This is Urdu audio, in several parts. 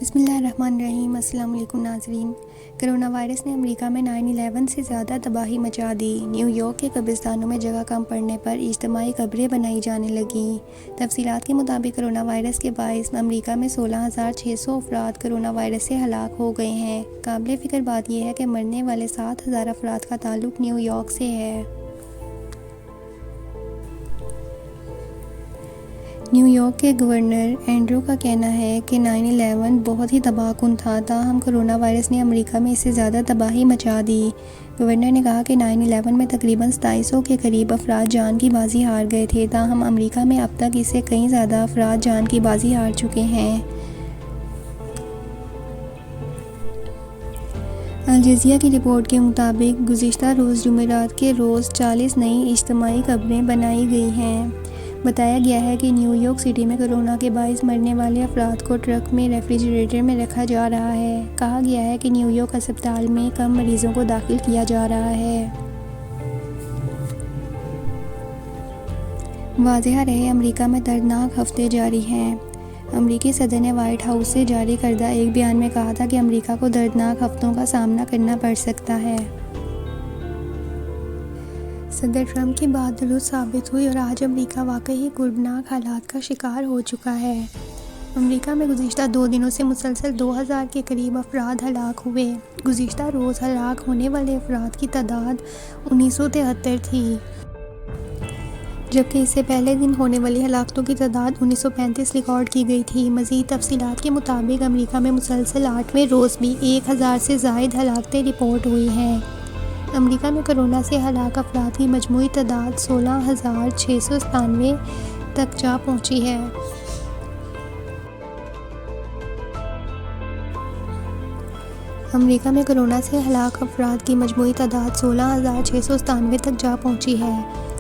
بسم اللہ الرحمن الرحیم۔ السلام علیکم ناظرین۔ کرونا وائرس نے امریکہ میں 9/11 سے زیادہ تباہی مچا دی۔ نیو یارک کے قبرستانوں میں جگہ کم پڑنے پر اجتماعی قبریں بنائی جانے لگیں۔ تفصیلات کے مطابق کرونا وائرس کے باعث امریکہ میں 16,600 افراد کرونا وائرس سے ہلاک ہو گئے ہیں۔ قابل فکر بات یہ ہے کہ مرنے والے 7,000 افراد کا تعلق نیو یارک سے ہے۔ نیو یارک کے گورنر اینڈریو کا کہنا ہے کہ 9/11 بہت ہی تباہ کن تھا، تاہم کرونا وائرس نے امریکہ میں اس سے زیادہ تباہی مچا دی۔ گورنر نے کہا کہ 9/11 میں تقریباً 2700 کے قریب افراد جان کی بازی ہار گئے تھے، تاہم امریکہ میں اب تک اس سے کئی زیادہ افراد جان کی بازی ہار چکے ہیں۔ الجزیرہ کی رپورٹ کے مطابق گزشتہ روز جمعرات کے روز 40 نئی اجتماعی قبریں بنائی گئی ہیں۔ بتایا گیا ہے کہ نیو یارک سٹی میں کورونا کے باعث مرنے والے افراد کو ٹرک میں ریفریجریٹر میں رکھا جا رہا ہے۔ کہا گیا ہے کہ نیو یارک اسپتال میں کم مریضوں کو داخل کیا جا رہا ہے۔ واضح رہے، امریکہ میں دردناک ہفتے جاری ہیں۔ امریکی صدر نے وائٹ ہاؤس سے جاری کردہ ایک بیان میں کہا تھا کہ امریکہ کو دردناک ہفتوں کا سامنا کرنا پڑ سکتا ہے۔ صدر ٹرمپ کی بات درست ثابت ہوئی اور آج امریکہ واقعی کربناک حالات کا شکار ہو چکا ہے۔ امریکہ میں گزشتہ 2 دنوں سے مسلسل 2000 کے قریب افراد ہلاک ہوئے۔ گزشتہ روز ہلاک ہونے والے افراد کی تعداد 1973 تھی، جبکہ اس سے پہلے دن ہونے والی ہلاکتوں کی تعداد 1935 ریکارڈ کی گئی تھی۔ مزید تفصیلات کے مطابق امریکہ میں مسلسل 8ویں روز بھی 1000 سے زائد ہلاکتیں رپورٹ ہوئی ہیں۔ امریکہ میں کورونا سے ہلاک افراد کی مجموعی تعداد 16,697 تک جا پہنچی ہے۔ امریکہ میں کورونا سے ہلاک افراد کی مجموعی تعداد 16,697 تک جا پہنچی ہے،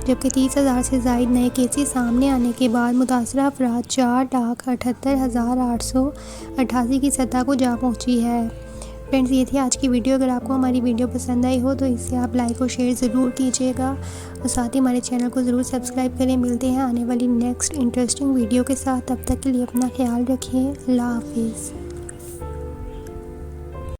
جبکہ 30,000 سے زائد نئے کیسز سامنے آنے کے بعد متاثرہ افراد 4,78,888 کی سطح کو جا پہنچی ہے۔ فرینڈز، یہ تھی آج کی ویڈیو۔ اگر آپ کو ہماری ویڈیو پسند آئی ہو تو اسے آپ لائک اور شیئر ضرور کیجیے گا، اور ساتھ ہی ہمارے چینل کو ضرور سبسکرائب کریں۔ ملتے ہیں آنے والی نیکسٹ انٹرسٹنگ ویڈیو کے ساتھ، تب تک کے لیے اپنا خیال رکھیں۔ اللہ حافظ۔